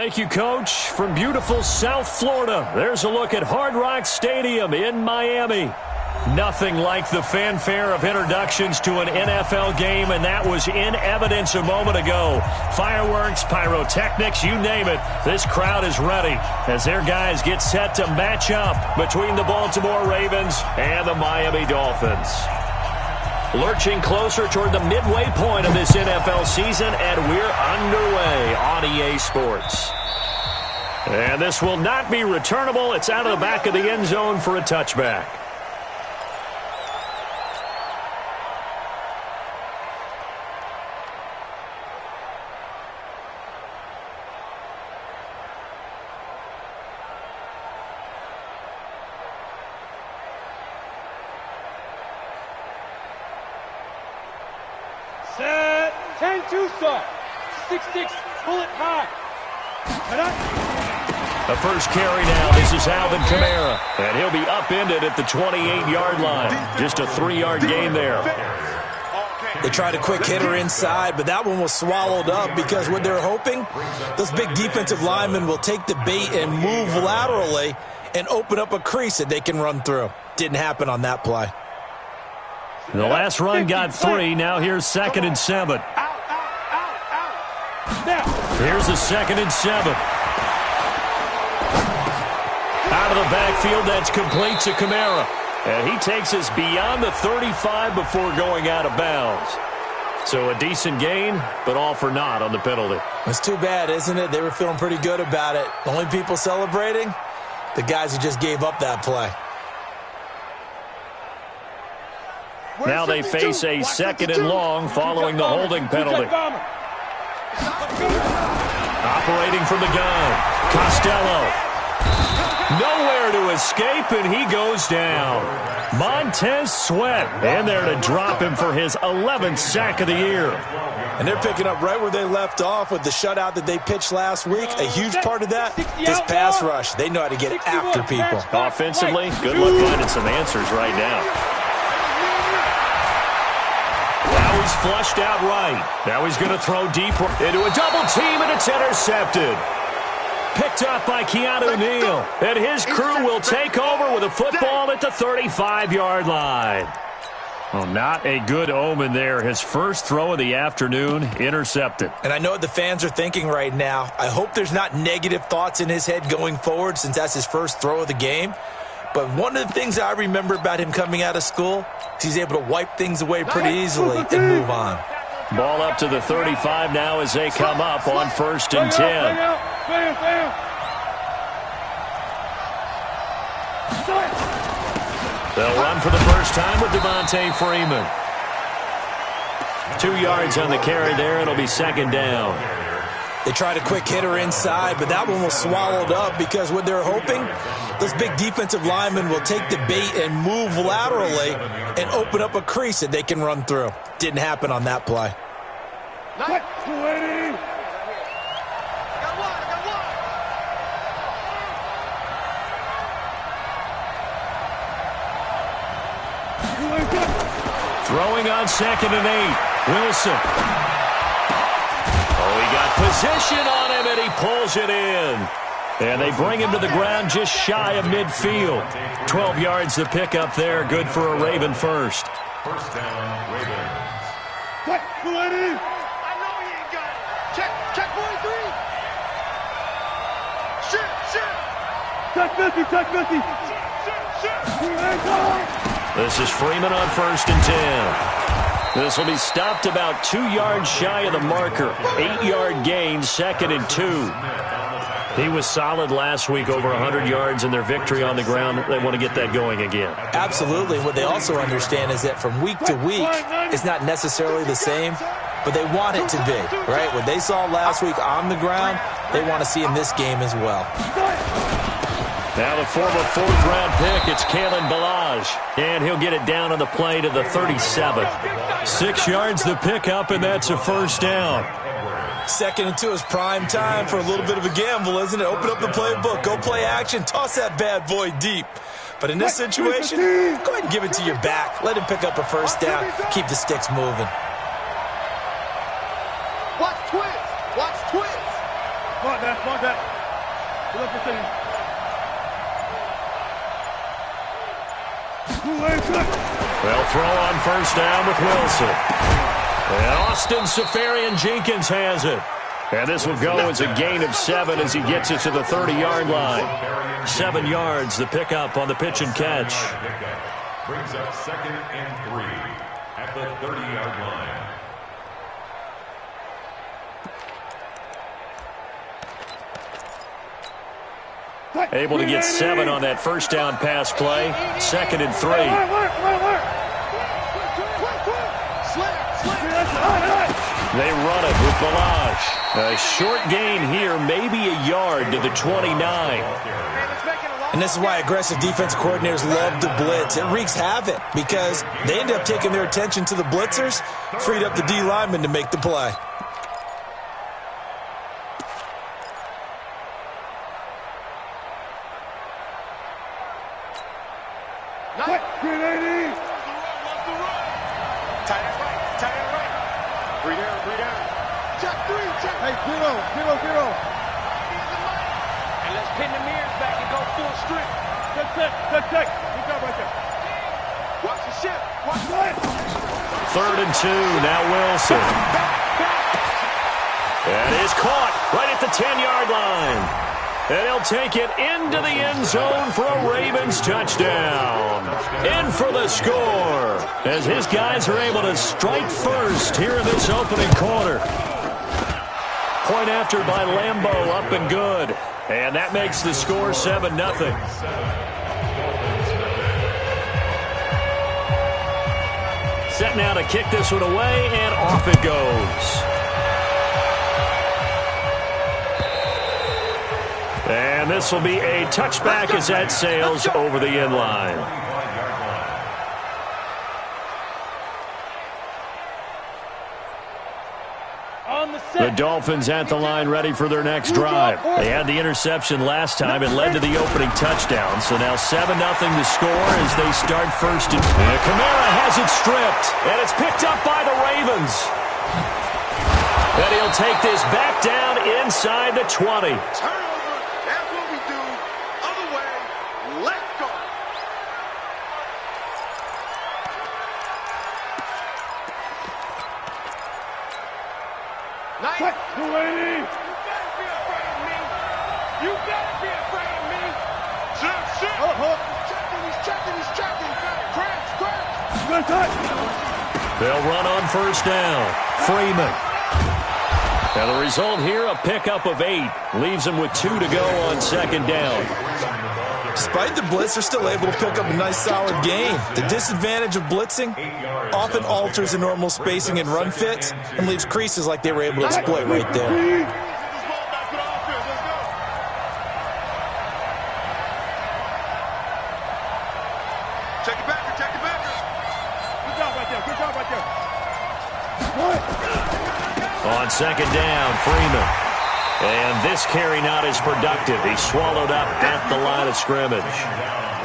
Thank you, Coach. From beautiful South Florida, there's a look at Hard Rock Stadium in Miami. Nothing like the fanfare of introductions to an NFL game, and that was in evidence a moment ago. Fireworks, pyrotechnics, you name it. This crowd is ready as their guys get set to match up between the Baltimore Ravens and the Miami Dolphins. Lurching closer toward the midway point of this NFL season, and we're underway on EA Sports. And this will not be returnable. It's out of the back of the end zone for a touchback. Set. 10-2 start. 6-6. Pull it high. The first carry now. This is Alvin Kamara. And he'll be upended at the 28-yard line. Just a 3-yard gain there. They tried a quick hitter inside, but that one was swallowed up because what they're hoping, those big defensive linemen will take the bait and move laterally and open up a crease that they can run through. Didn't happen on that play. The last run got 3. Now here's 2nd and 7. Here's the 2nd and 7. Out of the backfield, that's complete to Kamara. And he takes us beyond the 35 before going out of bounds. So a decent gain, but all for naught on the penalty. It's too bad, isn't it? They were feeling pretty good about it. The only people celebrating, the guys who just gave up that play. Now they face a 2nd and long following the holding penalty. Operating from the gun, Costello. Nowhere to escape, and he goes down. Montez Sweat in there to drop him for his 11th sack of the year. And they're picking up right where they left off with the shutout that they pitched last week. A huge part of that, this pass rush. They know how to get after people. Offensively, good luck finding some answers right now. Now he's flushed out right. Now he's going to throw deep into a double team, and it's intercepted. Picked up by Keanu Neal. And his crew will take over with a football at the 35-yard line. Well, not a good omen there. His first throw of the afternoon, intercepted. And I know what the fans are thinking right now. I hope there's not negative thoughts in his head going forward since that's his first throw of the game. But one of the things I remember about him coming out of school is he's able to wipe things away pretty easily and move on. Ball up to the 35 now as they come up on 1st and 10. They'll run for the first time with Devontae Freeman. 2 yards on the carry there. It'll be 2nd down. They tried a quick hitter inside, but that one was swallowed up because what they're hoping, those big defensive linemen will take the bait and move laterally and open up a crease that they can run through. Didn't happen on that play. Throwing on 2nd and 8. Wilson. Oh, he got position on him, and he pulls it in. And they bring him to the ground just shy of midfield. 12 yards to pick up there. Good for a Raven first. First down, Ravens. Check, I know he ain't got it. Check 43. check 50, check 50. This is Freeman on 1st and 10. This will be stopped about 2 yards shy of the marker. 8-yard gain, 2nd and 2. He was solid last week, over 100 yards in their victory on the ground. They want to get that going again. Absolutely. What they also understand is that from week to week, it's not necessarily the same, but they want it to be, right? What they saw last week on the ground, they want to see in this game as well. Now the former 4th-round pick, it's Kalen Ballage, and he'll get it down on the play to the 37. 6 yards to pick up, and that's a first down. 2nd and 2 is prime time for a little bit of a gamble, isn't it? Open up the playbook, go play action, toss that bad boy deep. But in this situation, go ahead and give it to your back. Let him pick up a first down. Keep the sticks moving. Watch twist. Mark that. They'll throw on first down with Wilson. And Austin Seferian-Jenkins has it. And this will go as a gain of 7 as he gets it to the 30-yard line. 7 yards, the pickup on the pitch and catch. Brings up 2nd and 3 at the 30-yard line. Able to get 7 on that first down pass play. 2nd and 3. They run it with Balaj. A short gain here, maybe a yard to the 29. And this is why aggressive defense coordinators love to blitz. It wreaks havoc because they end up taking their attention to the blitzers, freed up the D lineman to make the play. Third and 2, now Wilson. And is caught right at the 10-yard line. And he'll take it into the end zone for a Ravens touchdown. In for the score as his guys are able to strike first here in this opening quarter. Point after by Lambeau, up and good. And that makes the score 7-0. Set now to kick this one away, and off it goes. And this will be a touchback as that sails over the end line. The Dolphins at the line ready for their next drive. They had the interception last time and led to the opening touchdown. So now 7-0 to score as they start first. And Kamara has it stripped. And it's picked up by the Ravens. And he'll take this back down inside the 20. Turnover. That's what we do. Other way. Let's go. Nice. You gotta be afraid of me. You gotta be afraid of me. Shit. He's checking. Crash. They'll run on first down. Freeman. And the result here, a pickup of 8. Leaves them with 2 to go on second down. Despite the blitz, they're still able to pick up a nice solid gain. The disadvantage of blitzing often alters the normal spacing and run fits and leaves creases like they were able to exploit right there. Check it back. Good job right there. On second down, Freeman. And this carry not as productive. He swallowed up at the line of scrimmage.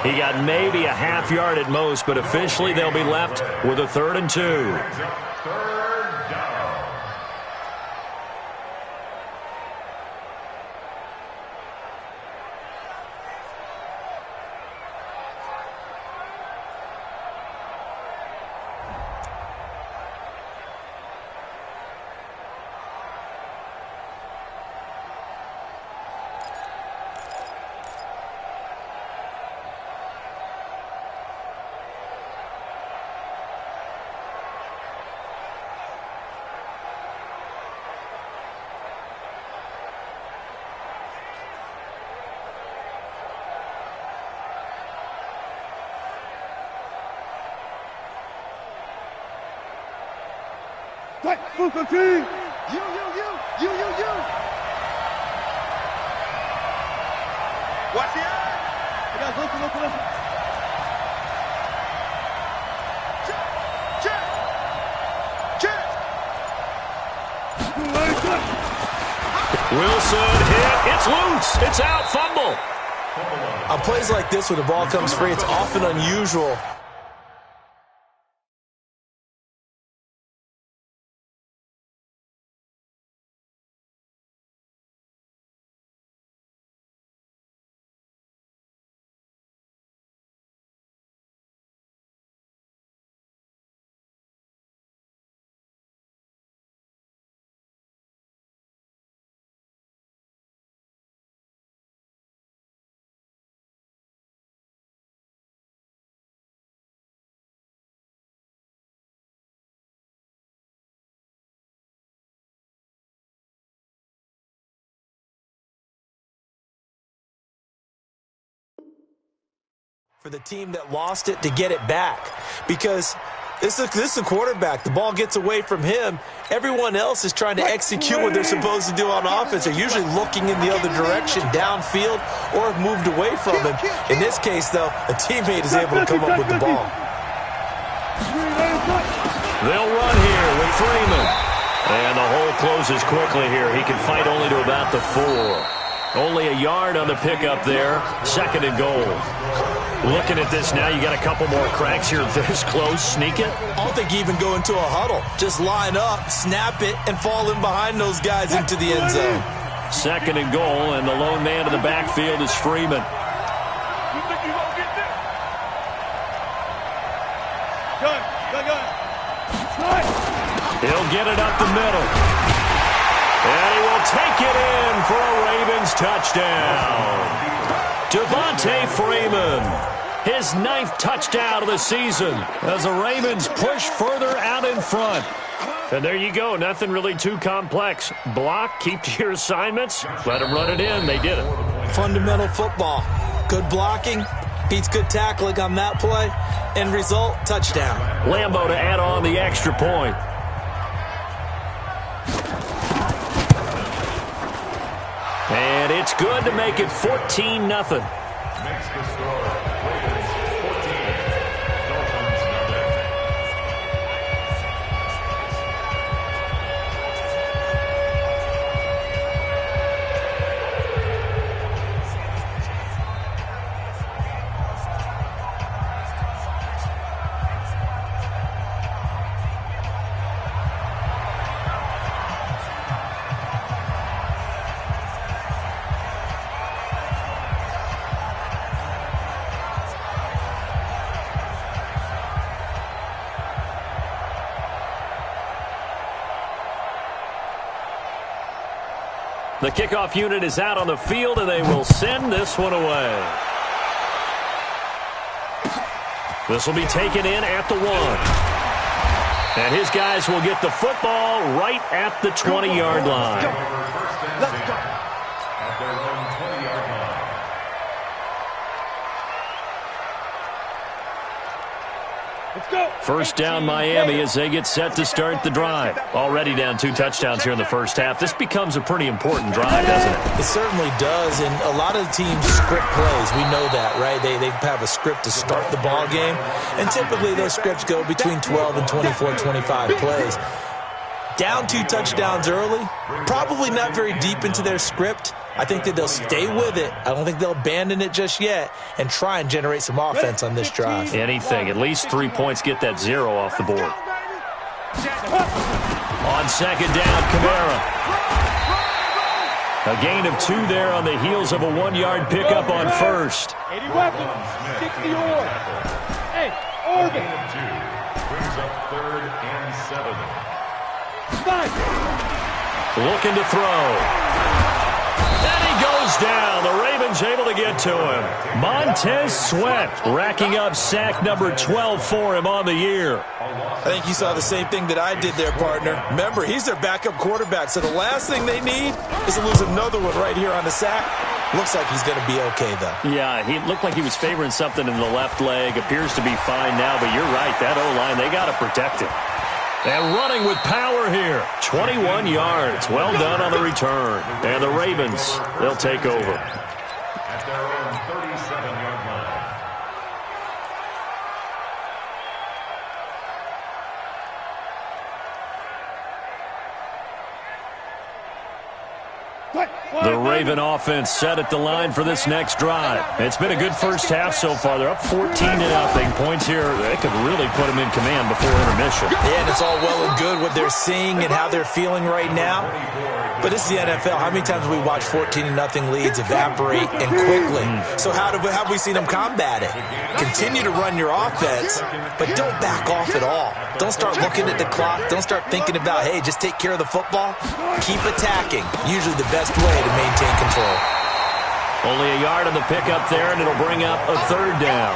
He got maybe a half yard at most, but officially they'll be left with a 3rd and 2. You. Watch the eye. Listen. Check. Wilson hit. It's loose. It's out. Fumble. On plays like this where the ball comes free, it's often unusual For the team that lost it to get it back, because this is a quarterback. The ball gets away from him. Everyone else is trying to execute what they're supposed to do on offense. They're usually looking in the other direction, downfield, or have moved away from him. In this case, though, a teammate is able to come up with the ball. They'll run here with Freeman. And the hole closes quickly here. He can fight only to about the 4. Only a yard on the pickup there. 2nd and goal. Looking at this now, you got a couple more cracks here this close. Sneak it. I don't think you even go into a huddle. Just line up, snap it, and fall in behind those guys into the end zone. 2nd and goal, and the lone man in the backfield is Freeman. You think you gonna get this? Gun. He'll get it up the middle. And he will take it in for a Ravens touchdown. Devontae Freeman, his 9th touchdown of the season as the Ravens push further out in front. And there you go, nothing really too complex. Block, keep to your assignments, let them run it in. They did it. Fundamental football. Good blocking beats good tackling on that play. End result, touchdown. Lambo to add on the extra point. And it's good to make it 14-0. Makes the score. Ravens 14. Dolphins nothing. The kickoff unit is out on the field, and they will send this one away. This will be taken in at the 1. And his guys will get the football right at the 20-yard line. Let's go. At their own 20-yard line. Let's go. First down Miami as they get set to start the drive. Already down 2 touchdowns here in the first half. This becomes a pretty important drive, doesn't it? It certainly does, and a lot of the teams script plays. We know that, right? They have a script to start the ball game, and typically those scripts go between 12 and 24, 25 plays. Down 2 touchdowns early, probably not very deep into their script. I think that they'll stay with it. I don't think they'll abandon it just yet and try and generate some offense on this drive. Anything. At least 3 points, get that 0 off the board. On second down, Kamara. A gain of 2 there on the heels of a 1-yard pickup on first. 80 weapons, 60 or. Hey, Oregon. Gain of 2 brings up 3rd and 7. Looking to throw. And he goes down. The Ravens able to get to him. Montez Sweat racking up sack number 12 for him on the year. I think you saw the same thing that I did there, partner. Remember, he's their backup quarterback, so the last thing they need is to lose another one right here on the sack. Looks like he's going to be okay, though. Yeah, he looked like he was favoring something in the left leg. Appears to be fine now, but you're right. That O-line, they got to protect it. And running with power here. 21 yards. Well done on the return. And the Ravens, they'll take over. At their own 37-yard line. The Raven offense set at the line for this next drive. It's been a good first half so far. They're up 14-0. Points here, they could really put them in command before intermission. Yeah, and it's all well and good what they're seeing and how they're feeling right now. But this is the NFL. How many times have we watched 14-0 leads evaporate and quickly? So how have we seen them combat it? Continue to run your offense, but don't back off at all. Don't start looking at the clock. Don't start thinking about, hey, just take care of the football. Keep attacking. Usually the best way to maintain control. Only a yard on the pickup there, and it'll bring up a 3rd down.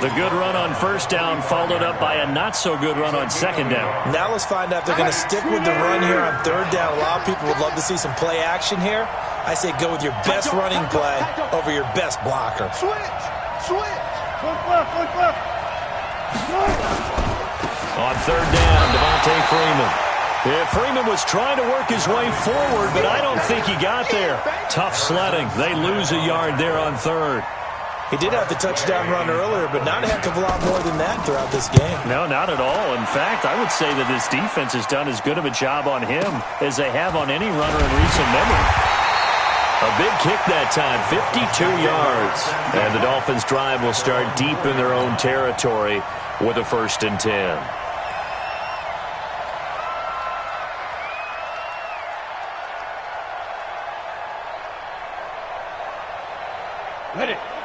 The good run on 1st down followed up by a not-so-good run on 2nd down. Now let's find out if they're going to stick with the run here on 3rd down. A lot of people would love to see some play action here. I say go with your best running play over your best blocker. Switch! On third down, Devontae Freeman. Yeah, Freeman was trying to work his way forward, but I don't think he got there. Tough sledding. They lose a yard there on third. He did have the touchdown run earlier, but not a heck of a lot more than that throughout this game. No, not at all. In fact, I would say that this defense has done as good of a job on him as they have on any runner in recent memory. A big kick that time, 52 yards. And the Dolphins' drive will start deep in their own territory with a 1st and 10.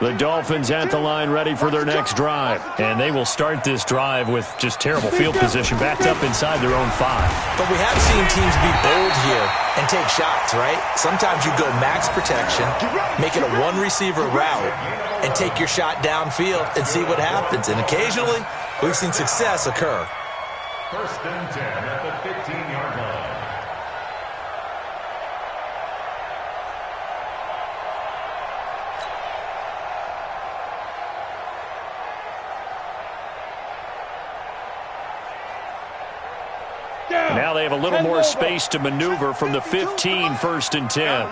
The Dolphins at the line ready for their next drive. And they will start this drive with just terrible field position backed up inside their own 5. But we have seen teams be bold here and take shots, right? Sometimes you go max protection, make it a one-receiver route, and take your shot downfield and see what happens. And occasionally, we've seen success occur. 1st and 10 at the 15-yard line. Now they have a little more space to maneuver from the 15, 1st and 10.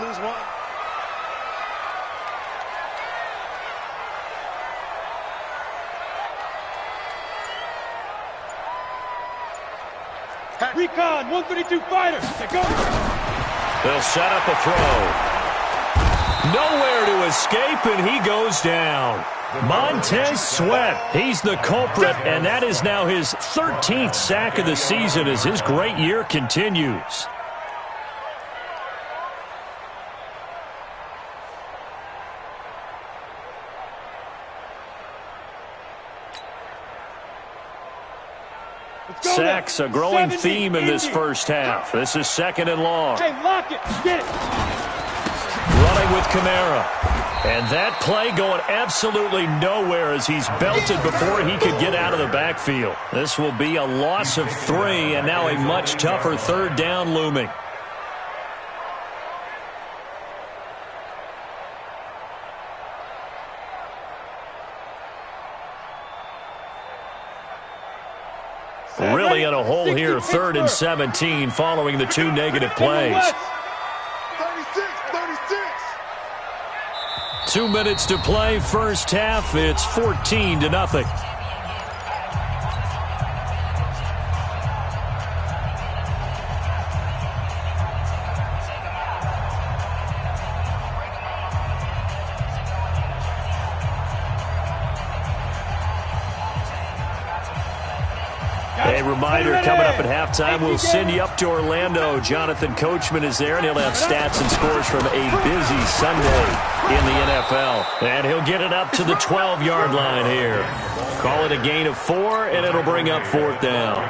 Recon, 132 fighter. They'll set up a throw. Nowhere to escape, and he goes down. Montez Sweat, he's the culprit, and that is now his 13th sack of the season as his great year continues. Sacks, a growing theme in this first half. This is 2nd and long. Hey, lock it. Get it. Running with Kamara. And that play going absolutely nowhere as he's belted before he could get out of the backfield. This will be a loss of 3, and now a much tougher 3rd down looming. Really in a hole here, 3rd and 17 following the 2 negative plays. 2 minutes to play, first half. It's 14-0. A reminder, coming up at halftime, we'll send you up to Orlando. Jonathan Coachman is there, and he'll have stats and scores from a busy Sunday in the NFL. And he'll get it up to the 12-yard line here. Call it a gain of 4, and it'll bring up 4th down.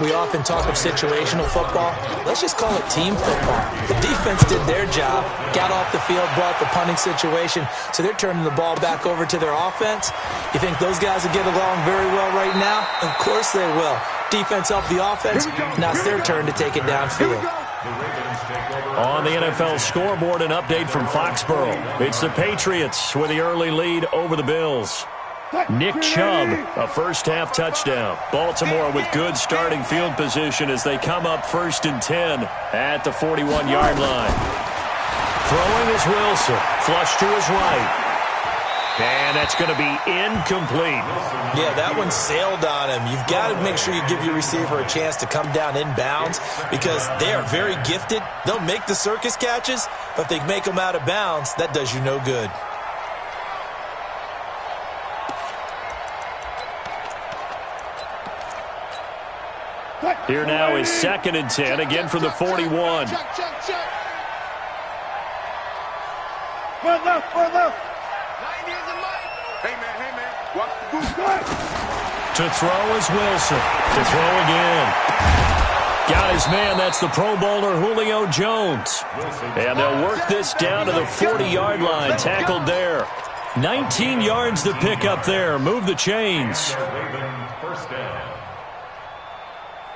We often talk of situational football. Let's just call it team football. The defense did their job, got off the field, brought the punting situation, so they're turning the ball back over to their offense. You think those guys will get along very well right now? Of course they will. Defense helped the offense. Now it's their turn to take it downfield. On the NFL scoreboard, an update from Foxborough. It's the Patriots with the early lead over the Bills. Nick Chubb, a first-half touchdown. Baltimore with good starting field position as they come up 1st and 10 at the 41-yard line. Throwing is Wilson. Flush to his right. And that's going to be incomplete. Yeah, that one sailed on him. You've got to make sure you give your receiver a chance to come down inbounds because they are very gifted. They'll make the circus catches, but if they make them out of bounds, that does you no good. Here now is 2nd and 10, again from the 41. Check. Front left. Hey, man. Watch the goose. To throw is Wilson. To throw again. Got his man. That's the Pro Bowler Julio Jones. And they'll work this down to the 40-yard line. Tackled there. 19 yards to pick up there. Move the chains. First down.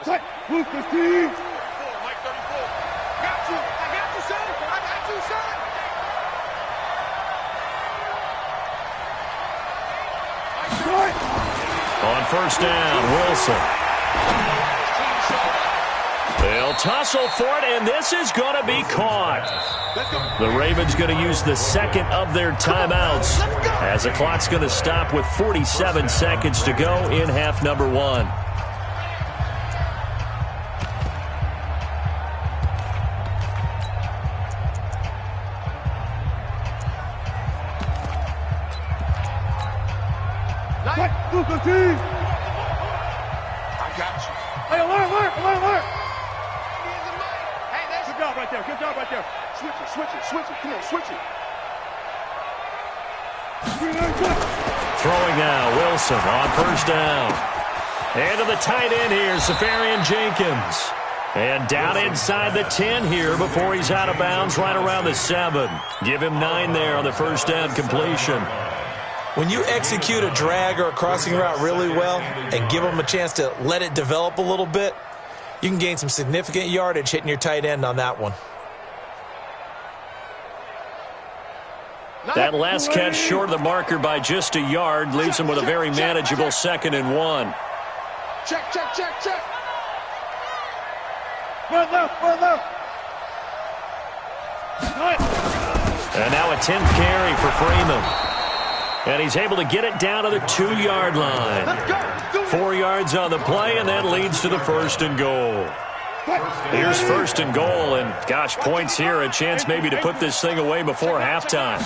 Set. Move 15. Mike 34. Got you. I got you, son. On first down, Wilson. They'll tussle for it, and this is going to be caught. The Ravens going to use the second of their timeouts as the clock's going to stop with 47 seconds to go in half number one. I got you. Hey, alert! Hey, Good job right there. Switch it. Come on, switch it. Throwing now, Wilson on first down. And to the tight end here, Safarian Jenkins. And down inside the 10 here before he's out of bounds right around the 7. Give him 9 there on the first down completion. When you execute a drag or a crossing route really well and give them a chance to let it develop a little bit, you can gain some significant yardage hitting your tight end on that one. That last catch short of the marker by just a yard leaves him with a very manageable 2nd and 1. Check. Run left. And now a 10th carry for Freeman. And he's able to get it down to the 2-yard line. Let's go. 4 yards on the play, and that leads to the 1st and goal. Here's 1st and goal, and gosh, points here, a chance maybe to put this thing away before halftime.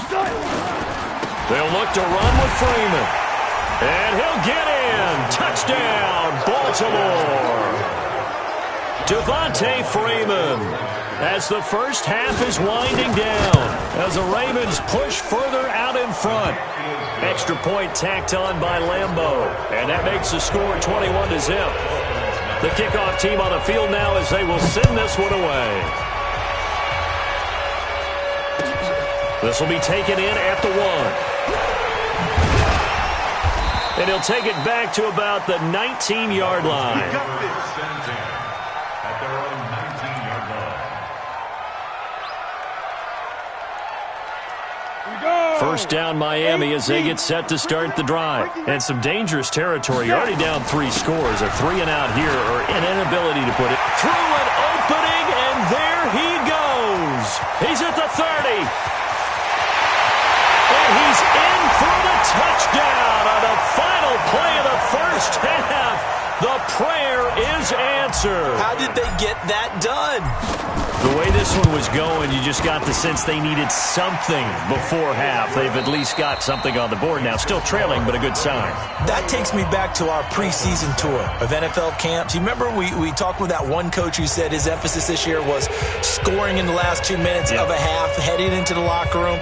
They'll look to run with Freeman. And he'll get in. Touchdown, Baltimore. Devontae Freeman. As the first half is winding down, as the Ravens push further out in front. Extra point tacked on by Lambeau, and that makes the score 21-0. The kickoff team on the field now as they will send this one away. This will be taken in at the 1. And he'll take it back to about the 19-yard line. At their own 19-yard line. First down Miami as they get set to start the drive. And some dangerous territory. You're already down 3 scores. A 3-and-out here or an inability to put it through an opening, and there he goes. He's at the 30. And he's in for the touchdown on the final play of the first half. The prayer is answered. How did they get that done? The way this one was going, you just got the sense they needed something before half. They've at least got something on the board now. Still trailing, but a good sign. That takes me back to our preseason tour of NFL camps. You remember we talked with that one coach who said his emphasis this year was scoring in the last 2 minutes of a half, heading into the locker room.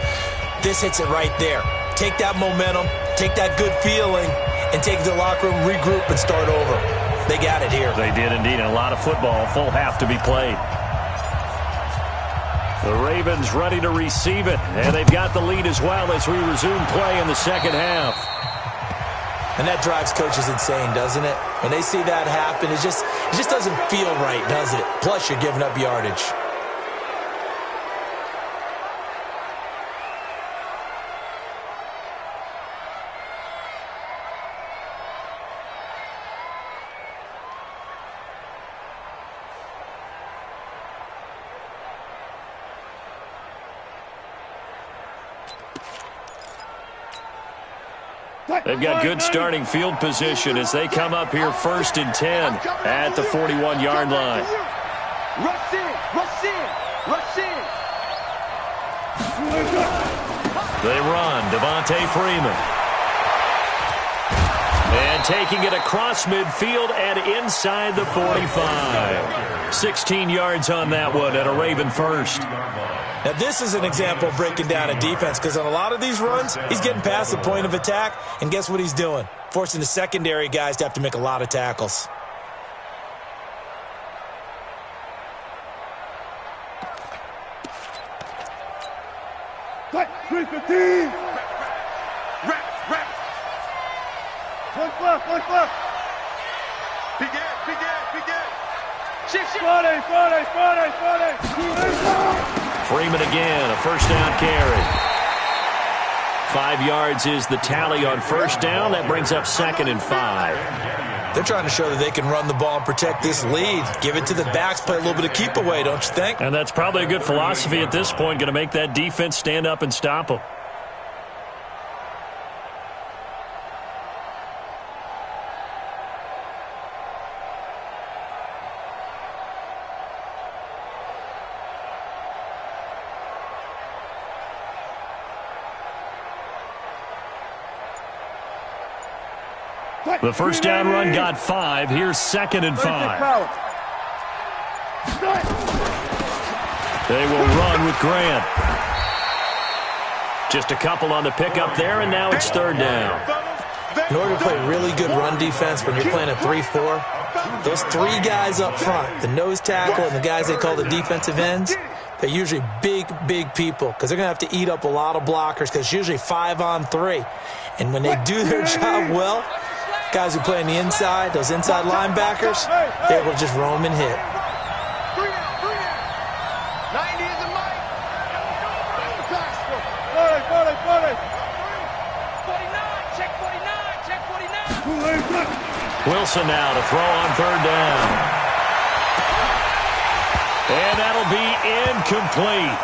This hits it right there. Take that momentum, take that good feeling, and take the locker room, regroup, and start over. They got it here. They did indeed. A lot of football, full half to be played. The Ravens ready to receive it, and they've got the lead as well as we resume play in the second half. And that drives coaches insane, doesn't it? When they see that happen, it just doesn't feel right, does it? Plus, you're giving up yardage. They've got good starting field position as they come up here 1st and 10 at the 41-yard line. Rush in. They run. Devontae Freeman. And taking it across midfield and inside the 45. 16 yards on that one and a Raven first. Now, this is an example of breaking down a defense because on a lot of these runs, he's getting past the point of attack, and guess what he's doing? Forcing the secondary guys to have to make a lot of tackles. Right, 315. Rap. One left. Begin. Shift. Friday. Freeman again, a first down carry. 5 yards is the tally on first down. That brings up 2nd and 5. They're trying to show that they can run the ball and protect this lead. Give it to the backs, play a little bit of keep away, don't you think? And that's probably a good philosophy at this point, going to make that defense stand up and stop them. The first down run got 5. Here's 2nd and 5. They will run with Grant. Just a couple on the pickup there, and now it's 3rd down. In order to play really good run defense when you're playing a 3-4, those 3 guys up front, the nose tackle and the guys they call the defensive ends, they're usually big, big people because they're going to have to eat up a lot of blockers because it's usually 5 on 3. And when they do their job well, guys who play on the inside, those inside linebackers, they're able to just roam and hit. 90 is a mic. 49, check 49, check 49. Wilson now to throw on 3rd down. And that'll be incomplete.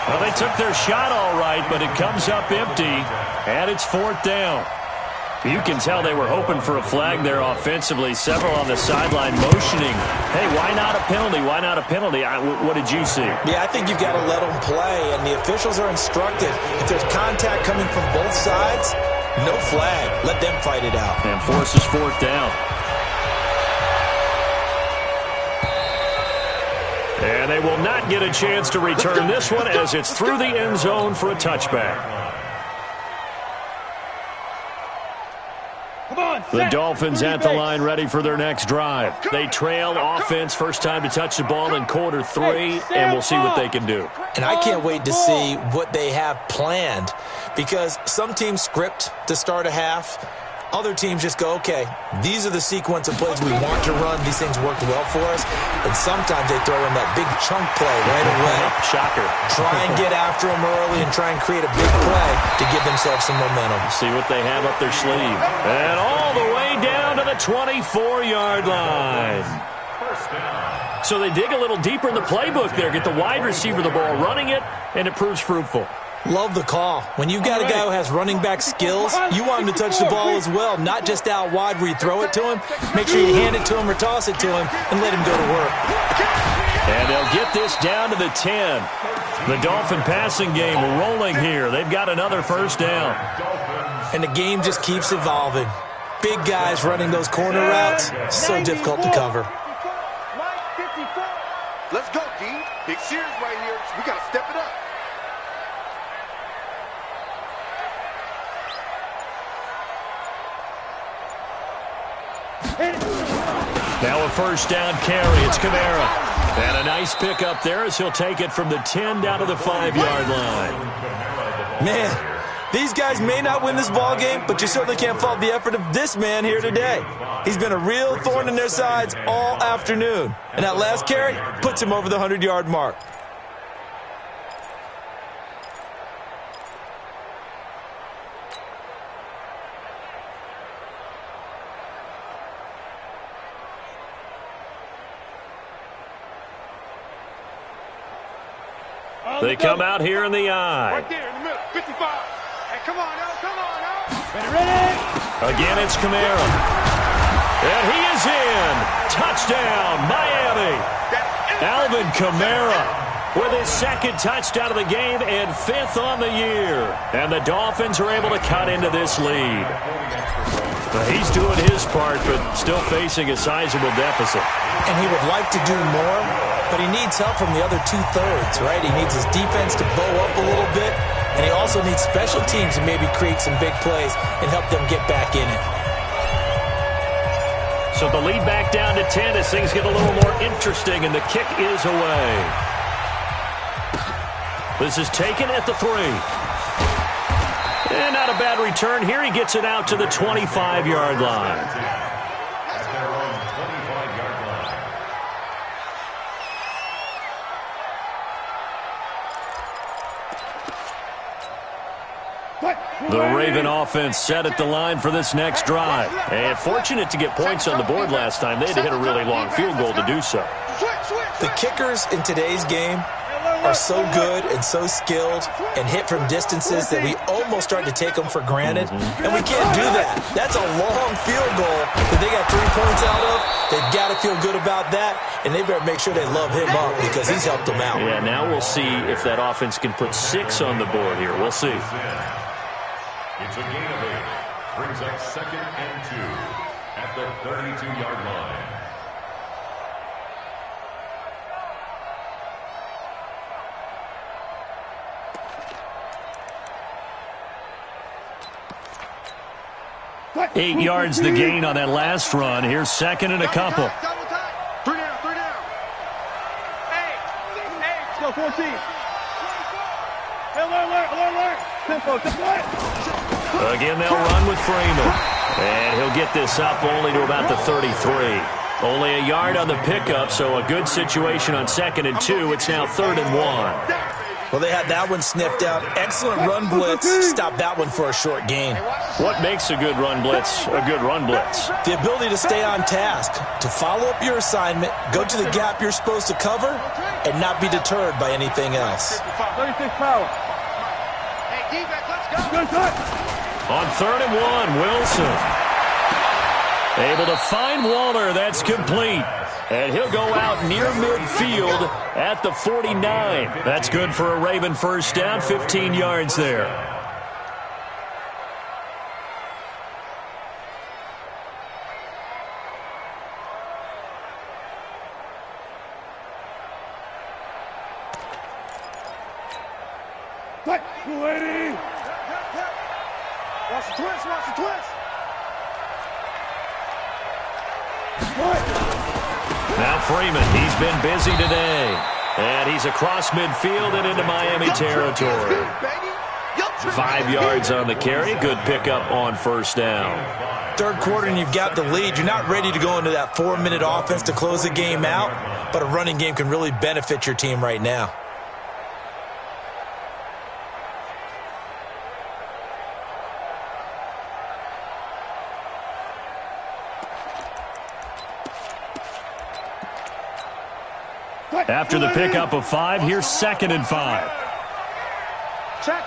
Well, they took their shot all right, but it comes up empty, and it's 4th down. You can tell they were hoping for a flag there offensively. Several on the sideline motioning, hey, why not a penalty? Why not a penalty? What did you see? Yeah, I think you've got to let them play, and the officials are instructed. If there's contact coming from both sides, no flag. Let them fight it out. And forces 4th down. And they will not get a chance to return this one as it's through the end zone for a touchback. The Dolphins at the line ready for their next drive. They trail offense, first time to touch the ball in quarter 3, and we'll see what they can do. And I can't wait to see what they have planned because some teams script to start a half. Other teams just go, okay, these are the sequence of plays we want to run. These things worked well for us. And sometimes they throw in that big chunk play right away. Shocker. Try and get after them early and try and create a big play to give themselves some momentum. See what they have up their sleeve. And all the way down to the 24-yard line. So they dig a little deeper in the playbook there, get the wide receiver the ball, running it, and it proves fruitful. Love the call. When you've got a guy who has running back skills, you want him to touch the ball as well, not just out wide where you throw it to him. Make sure you hand it to him or toss it to him and let him go to work. And they'll get this down to the 10. The Dolphin passing game rolling here. They've got another first down. And the game just keeps evolving. Big guys running those corner routes, so difficult to cover. Let's go, D. Big series right here. We got to step it up. Now a first down carry. It's Kamara. And a nice pickup there as he'll take it from the 10 down to the 5-yard line. Man, these guys may not win this ball game, but you certainly can't fault the effort of this man here today. He's been a real thorn in their sides all afternoon. And that last carry puts him over the 100-yard mark. They come out here in the eye. Right there in the middle. 55. Hey, come on now. Come on now. Ready? Again, it's Kamara. And he is in. Touchdown, Miami. Alvin Kamara with his 2nd touchdown of the game and 5th on the year. And the Dolphins are able to cut into this lead. He's doing his part, but still facing a sizable deficit. And he would like to do more, but he needs help from the other 2/3, right? He needs his defense to bow up a little bit, and he also needs special teams to maybe create some big plays and help them get back in it. So the lead back down to 10 as things get a little more interesting, and the kick is away. This is taken at the 3. And not a bad return here. He gets it out to the 25-yard line. The Raven offense set at the line for this next drive. And fortunate to get points on the board last time. They had to hit a really long field goal to do so. The kickers in today's game are so good and so skilled and hit from distances that we almost start to take them for granted. And we can't do that. That's a long field goal that they got 3 points out of. They've got to feel good about that, and they better make sure they love him up because he's helped them out. Yeah, now we'll see if that offense can put 6 on the board here. We'll see. It's a gain of 8. Brings up 2nd and 2 at the 32-yard line. Eight yards the gain on that last run. Here's 2nd and a couple. 3 down. 8. Go 14. Alert. Tempo. Again, they'll run with Freeman. And he'll get this up only to about the 33. Only a yard on the pickup, so a good situation on 2nd and 2. It's now 3rd and 1. Well, they had that one sniffed out. Excellent run blitz. Stop that one for a short gain. What makes a good run blitz a good run blitz? The ability to stay on task, to follow up your assignment, go to the gap you're supposed to cover, and not be deterred by anything else. 36 power. Hey, defense, let's go. On 3rd and 1, Wilson. Able to find Waller. That's complete. And he'll go out near midfield at the 49. That's good for a Raven first down, 15 yards there. Watch the twist. Now Freeman, he's been busy today. And he's across midfield and into Miami territory. 5 yards on the carry. Good pickup on first down. Third quarter and you've got the lead. You're not ready to go into that 4-minute offense to close the game out, but a running game can really benefit your team right now. After the pickup of 5, here's 2nd and 5. Check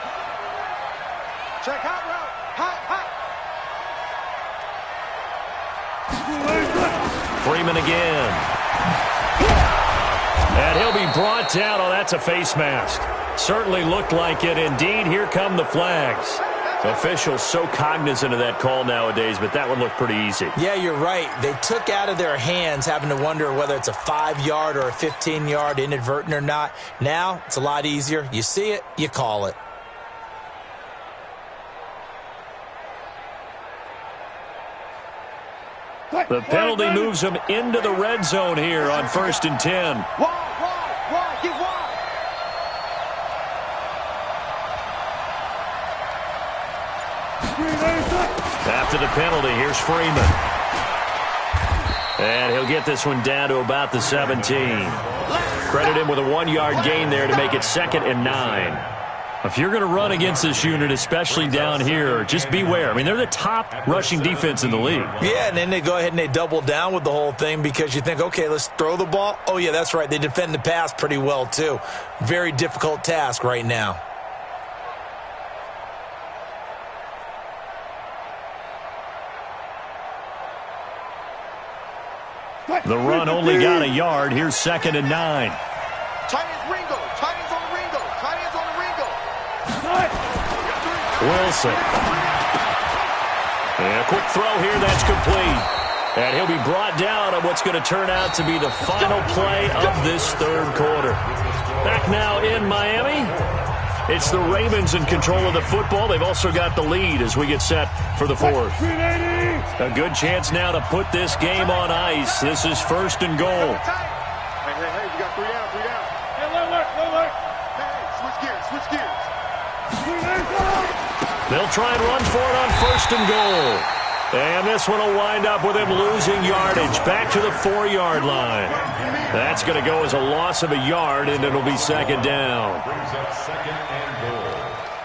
hot route. Hot. Freeman again. And he'll be brought down. Oh, that's a face mask. Certainly looked like it. Indeed, here come the flags. Officials so cognizant of that call nowadays, but that one looked pretty easy. Yeah, you're right. They took out of their hands having to wonder whether it's a 5-yard or a 15-yard inadvertent or not. Now, it's a lot easier. You see it, you call it. The penalty moves him into the red zone here on 1st and 10. Wide, get wide. After the penalty, here's Freeman. And he'll get this one down to about the 17. Credit him with a 1-yard gain there to make it 2nd and 9. If you're going to run against this unit, especially down here, just beware. I mean, they're the top rushing defense in the league. Yeah, and then they go ahead and they double down with the whole thing because you think, okay, let's throw the ball. Oh, yeah, that's right. They defend the pass pretty well, too. Very difficult task right now. The run only got a yard. Here's 2nd and 9. Tight ends Ringo. Tight ends on the Ringo. Tight ends on the Ringo. Wilson. And a quick throw here. That's complete. And he'll be brought down on what's going to turn out to be the final play of this 3rd quarter. Back now in Miami. It's the Ravens in control of the football. They've also got the lead as we get set for the 4th. A good chance now to put this game on ice. This is 1st and goal. Hey, you got 3 down. Hey, look. Hey, switch gears. They'll try and run for it on 1st and goal. And this one will wind up with him losing yardage back to the 4-yard line. That's going to go as a loss of a yard, and it'll be 2nd down. Brings up 2nd and goal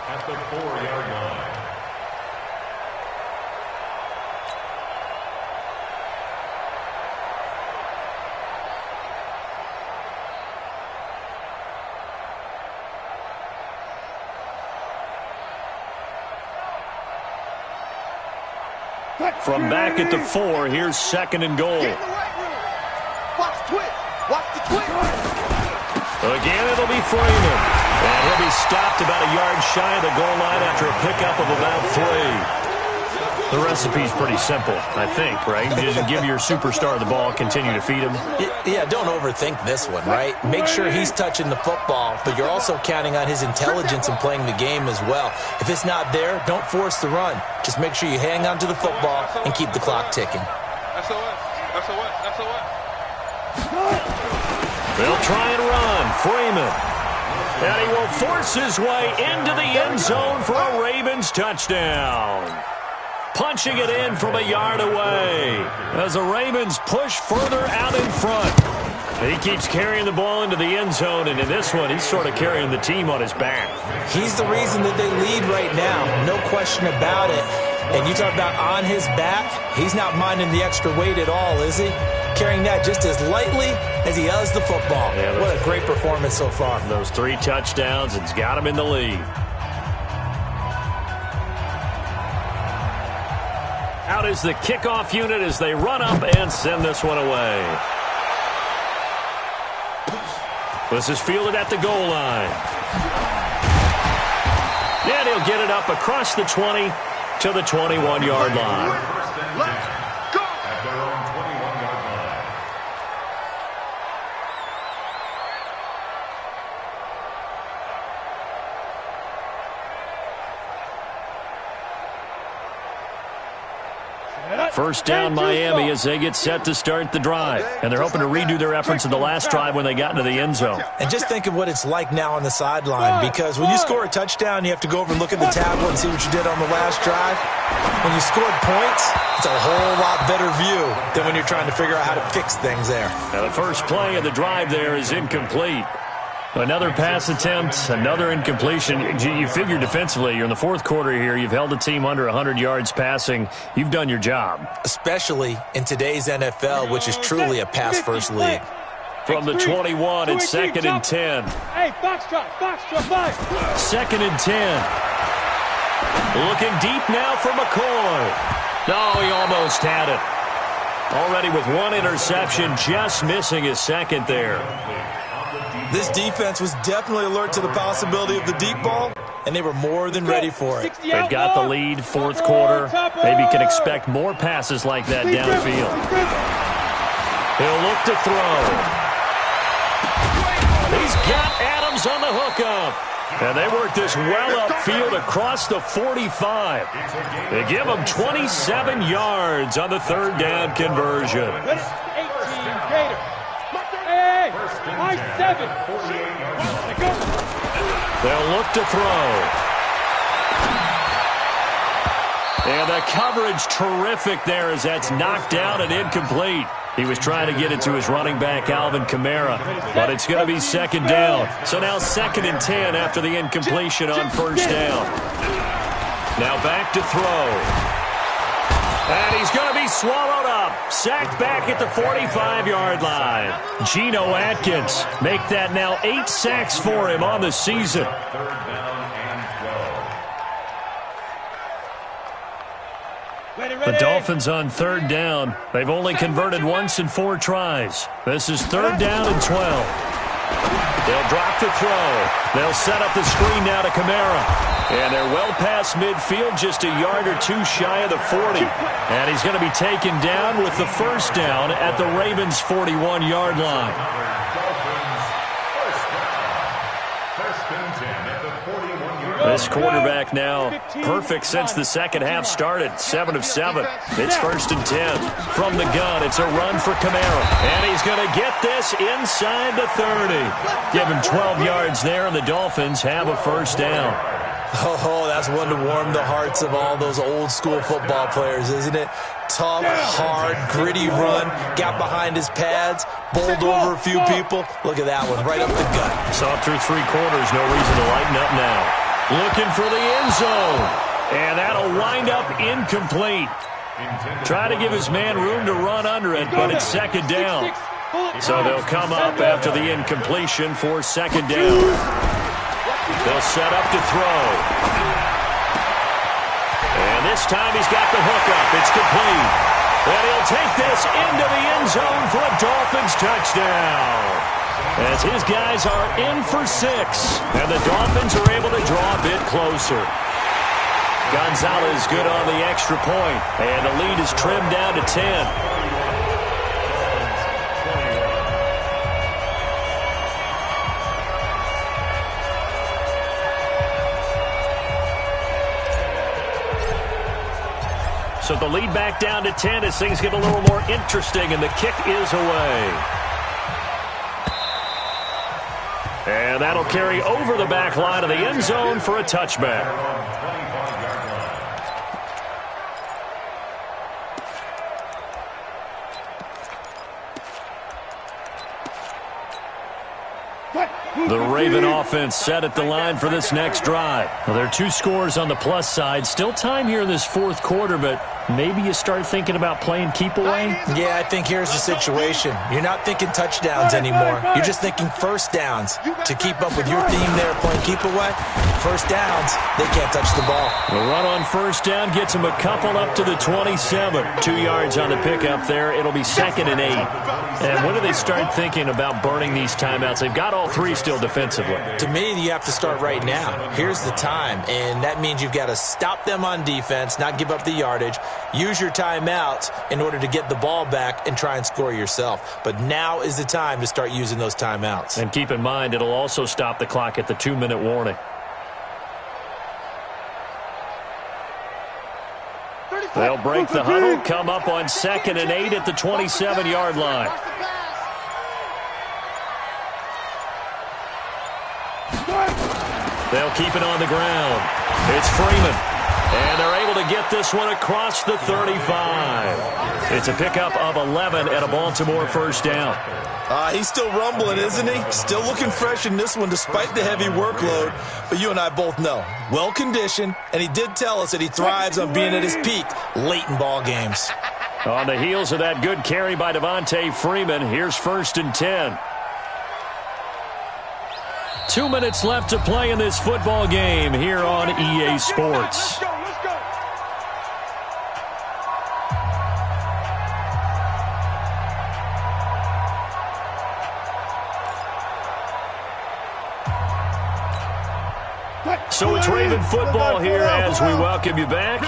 at the 4-yard line. From back at the 4, here's 2nd and goal. Get in the right room. Watch the twist. Watch the twist. Again, it'll be Freeman. And he'll be stopped about a yard shy of the goal line after a pickup of about 3. The recipe's pretty simple, I think, right? You just give your superstar the ball, continue to feed him. Yeah, don't overthink this one, right? Make sure he's touching the football, but you're also counting on his intelligence in playing the game as well. If it's not there, don't force the run. Just make sure you hang on to the football and keep the clock ticking. They'll try and run. Freeman. And he will force his way into the end zone for a Ravens touchdown. Punching it in from a yard away as the Ravens push further out in front. He keeps carrying the ball into the end zone, and in this one, he's sort of carrying the team on his back. He's the reason that they lead right now, no question about it. And you talk about on his back, he's not minding the extra weight at all, is he? Carrying that just as lightly as he does the football. Yeah, what a great performance so far. Those 3 touchdowns, it's got him in the lead. Out is the kickoff unit as they run up and send this one away. This is fielded at the goal line. And he'll get it up across the 20 to the 21-yard line. Let's go. At their own 21-yard line. First down Miami as they get set to start the drive. And they're hoping to redo their efforts in the last drive when they got into the end zone. And just think of what it's like now on the sideline, because when you score a touchdown, you have to go over and look at the tablet and see what you did on the last drive. When you scored points, it's a whole lot better view than when you're trying to figure out how to fix things there. Now the first play of the drive there is incomplete. Another pass attempt, another incompletion. You figure defensively, you're in the fourth quarter here. You've held the team under 100 yards passing. You've done your job. Especially in today's NFL, which is truly a pass-first league. From the 21, it's 2nd and 10. Hey, Foxtrot, 5. 2nd and 10. Looking deep now for McCoy. No, he almost had it. Already with 1 interception, just missing his 2nd there. This defense was definitely alert to the possibility of the deep ball, and they were more than ready for it. They've got the lead, fourth quarter. Maybe can expect more passes like that downfield. He'll look to throw. He's got Adams on the hookup. And they work this well upfield across the 45. They give him 27 yards on the 3rd down conversion. 18 Gator. Hey, 7. They'll look to throw. And the coverage terrific there as that's knocked down and incomplete. He was trying to get it to his running back, Alvin Kamara, but it's going to be 2nd down. So now 2nd and 10 after the incompletion on 1st down. Now back to throw. And he's going to be swallowed up. Sacked back at the 45-yard line. Geno Atkins make that now 8 sacks for him on the season. The Dolphins on 3rd down. They've only converted once in 4 tries. This is 3rd down and 12. They'll drop the throw. They'll set up the screen now to Kamara. And they're well past midfield, just a yard or 2 shy of the 40. And he's going to be taken down with the 1st down at the Ravens' 41-yard line. This quarterback now perfect since the second half started. 7 of 7. It's 1st and 10. From the gun, it's a run for Kamara. And he's going to get this inside the 30. Give him 12 yards there, and the Dolphins have a 1st down. Oh, that's one to warm the hearts of all those old-school football players, isn't it? Tough, hard, gritty run, got behind his pads, bowled over a few people. Look at that one, right up the gut. Saw it through 3 quarters, no reason to lighten up now. Looking for the end zone. And that'll wind up incomplete. Try to give his man room to run under it, but it's second down. So they'll come up after the incompletion for second down. They'll set up to throw. And this time he's got the hook up. It's complete. And he'll take this into the end zone for a Dolphins touchdown. As his guys are in for 6. And the Dolphins are able to draw a bit closer. Gonzalez good on the extra point. And the lead is trimmed down to 10. So the lead back down to 10 as things get a little more interesting, and the kick is away. And that'll carry over the back line of the end zone for a touchback. The Raven offense set at the line for this next drive. Well, there are 2 scores on the plus side. Still time here in this fourth quarter, but maybe you start thinking about playing keep away? Yeah, I think here's the situation. You're not thinking touchdowns anymore. You're just thinking first downs. To keep up with your theme there, playing keep away, first downs, they can't touch the ball. The run on first down gets them a couple up to the 27. 2 yards on the pickup there. It'll be 2nd and 8. And when do they start thinking about burning these timeouts? They've got all 3 still defensively. To me, you have to start right now. Here's the time, and that means you've got to stop them on defense, not give up the yardage, use your timeouts in order to get the ball back and try and score yourself. But now is the time to start using those timeouts. And keep in mind, it'll also stop the clock at the 2-minute warning. They'll break the huddle, come up on 2nd and 8 at the 27-yard line. They'll keep it on the ground. It's Freeman. And they're able to get this one across the 35. It's a pickup of 11 at a Baltimore first down. He's still rumbling, isn't he? Still looking fresh in this one despite the heavy workload. But you and I both know, well-conditioned, and he did tell us that he thrives on being at his peak late in ball games. On the heels of that good carry by Devontae Freeman, here's 1st and 10. 2 minutes left to play in this football game here on EA Sports. So it's Raven football here as we welcome you back.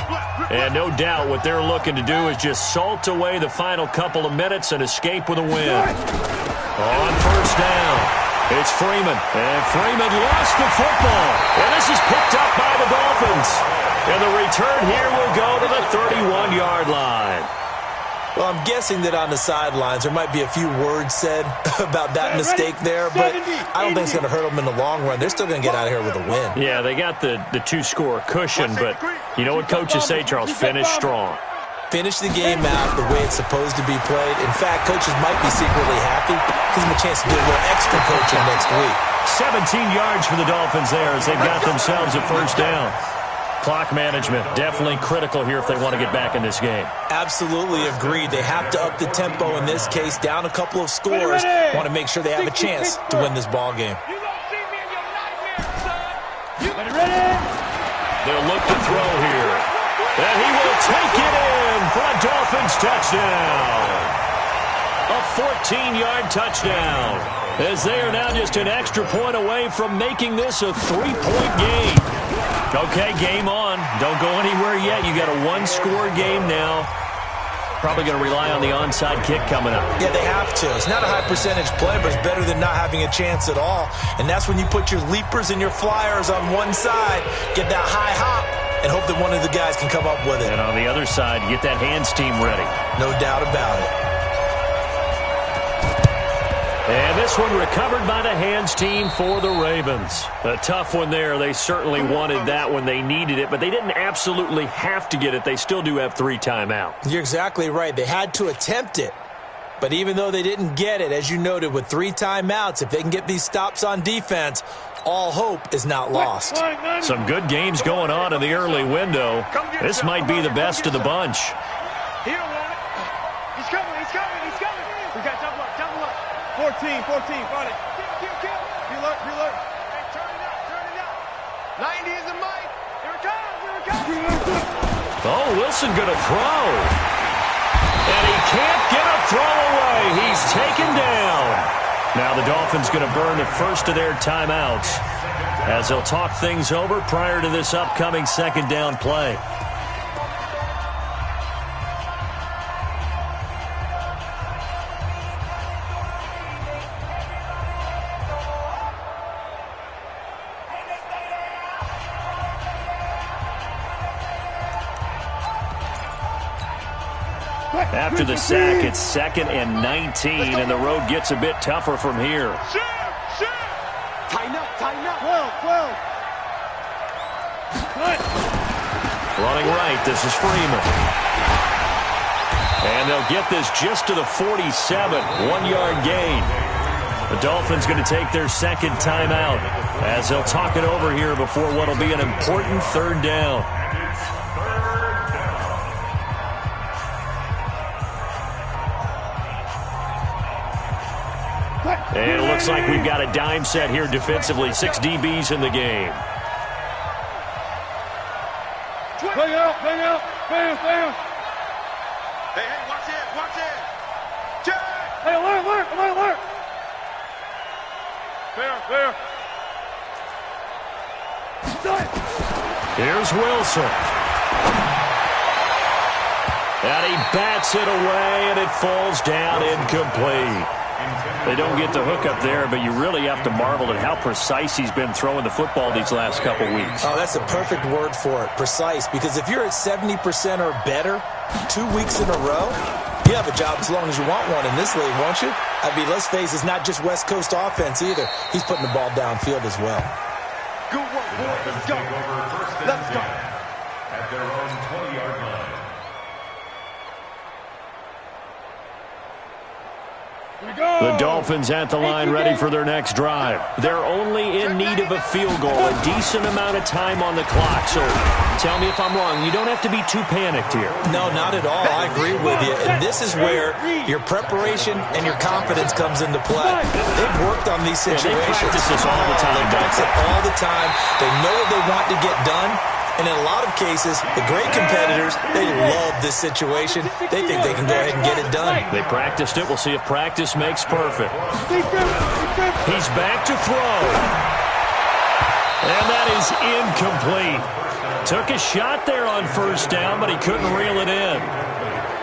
And no doubt what they're looking to do is just salt away the final couple of minutes and escape with a win. On first down, it's Freeman. And Freeman lost the football. And this is picked up by the Dolphins. And the return here will go to the 31-yard line. Well, I'm guessing that on the sidelines there might be a few words said about that mistake there, but I don't think it's going to hurt them in the long run. They're still going to get out of here with a win. Yeah, they got the 2-score cushion, but you know what coaches say, Charles? Finish strong. Finish the game out the way it's supposed to be played. In fact, coaches might be secretly happy. Gives them a chance to do a little extra coaching next week. 17 yards for the Dolphins there as they've got themselves a first down. Clock management, definitely critical here if they want to get back in this game. Absolutely agreed. They have to up the tempo in this case, down a couple of scores. Want to make sure they have a chance to win this ball game. They'll look to throw here. And he will take it in for a Dolphins touchdown. A 14-yard touchdown. As they are now just an extra point away from making this a 3-point game. Okay, game on. Don't go anywhere yet. You got a 1-score game now. Probably going to rely on the onside kick coming up. Yeah, they have to. It's not a high percentage play, but it's better than not having a chance at all. And that's when you put your leapers and your flyers on one side, get that high hop, and hope that one of the guys can come up with it. And on the other side, get that hands team ready. No doubt about it. And this one recovered by the hands team for the Ravens. A tough one there. They certainly wanted that when they needed it, but they didn't absolutely have to get it. They still do have 3 timeouts. You're exactly right. They had to attempt it, But even though they didn't get it, as you noted, with 3 timeouts, if they can get these stops on defense, all hope is not lost. Some good games going on in the early window. This might be the best of the bunch. He don't want it. He's coming, he's coming, he's coming. We got double up, double up. 14, find it. Kill. Reload. Hey, turn it up. 90 is the mic. Here it comes. Oh, Wilson going to throw. And he can't get a throw away. He's taken down. Now the Dolphins going to burn the first of their timeouts as they'll talk things over prior to this upcoming second down play. After the sack, it's 2nd and 19, and the road gets a bit tougher from here. Tighten up. 12. Running right, this is Freeman. And they'll get this just to the 47, 1-yard gain. The Dolphins going to take their second timeout as they'll talk it over here before what will be an important third down. And it looks like we've got a dime set here defensively. 6 DBs in the game. Bang out. Bam. Hey, watch it. Jack! Hey, alert. Fair. Here's Wilson. And he bats it away, and it falls down incomplete. They don't get the hook up there, but you really have to marvel at how precise he's been throwing the football these last couple weeks. Oh, that's a perfect word for it, precise, because if you're at 70% or better 2 weeks in a row, you have a job as long as you want one in this league, won't you? I mean, let's face it, it's not just West Coast offense either. He's putting the ball downfield as well. Good work, boy. Let's go. At their own 20-yard line. The Dolphins at the line ready for their next drive. They're only in need of a field goal, a decent amount of time on the clock. So tell me if I'm wrong. You don't have to be too panicked here. No, not at all. I agree with you. And this is where your preparation and your confidence comes into play. They've worked on these situations. They practice this all the time. They practice it all the time. They know what they want to get done. And in a lot of cases, the great competitors, they love this situation. They think they can go ahead and get it done. They practiced it. We'll see if practice makes perfect. He's back to throw. And that is incomplete. Took a shot there on first down, but he couldn't reel it in.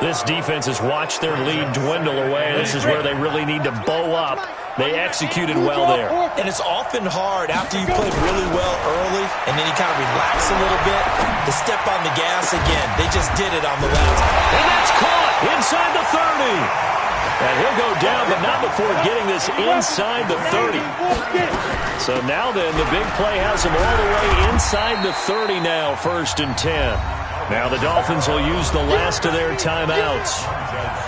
This defense has watched their lead dwindle away. This is where they really need to bow up. They executed well there. And it's often hard after you played really well early and then you kind of relax a little bit to step on the gas again. They just did it on the left. And that's caught inside the 30. And he'll go down, but not before getting this inside the 30. So now then, the big play has him all the way inside the 30 now, 1st and 10. Now the Dolphins will use the last of their timeouts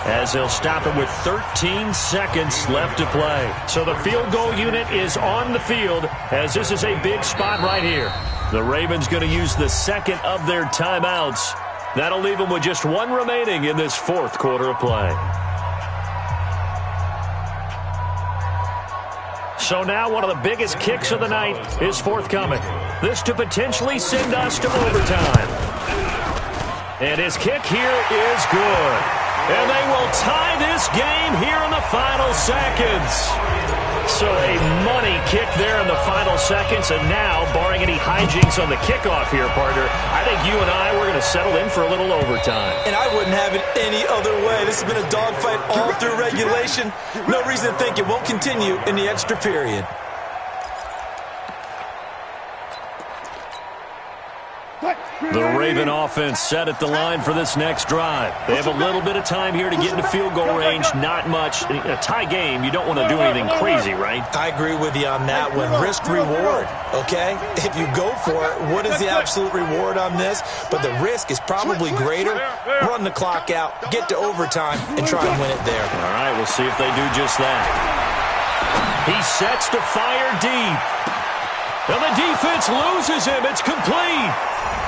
as they'll stop it with 13 seconds left to play. So the field goal unit is on the field as this is a big spot right here. The Ravens going to use the second of their timeouts. That'll leave them with just 1 remaining in this 4th quarter of play. So now one of the biggest kicks of the night is forthcoming. This to potentially send us to overtime. And his kick here is good. And they will tie this game here in the final seconds. So a money kick there in the final seconds. And now, barring any hijinks on the kickoff here, partner, I think you and I, we're going to settle in for a little overtime. And I wouldn't have it any other way. This has been a dogfight all through regulation. No reason to think it won't continue in the extra period. The Raven offense set at the line for this next drive. They have a little bit of time here to get into field goal range, not much. A tie game, you don't want to do anything crazy, right? I agree with you on that one. Risk-reward, okay? If you go for it, what is the absolute reward on this? But the risk is probably greater. Run the clock out, get to overtime, and try and win it there. All right, we'll see if they do just that. He sets to fire deep. And the defense loses him. It's complete.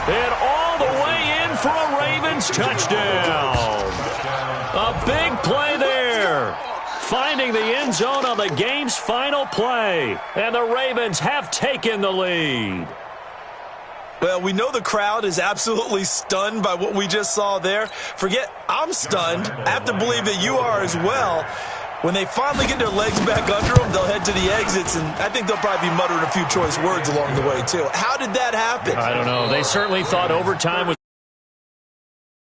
And all the way in for a Ravens touchdown. A big play there. Finding the end zone on the game's final play. And the Ravens have taken the lead. Well, we know the crowd is absolutely stunned by what we just saw there. Forget, I'm stunned. I have to believe that you are as well. When they finally get their legs back under them, they'll head to the exits, and I think they'll probably be muttering a few choice words along the way, too. How did that happen? I don't know. They certainly thought overtime was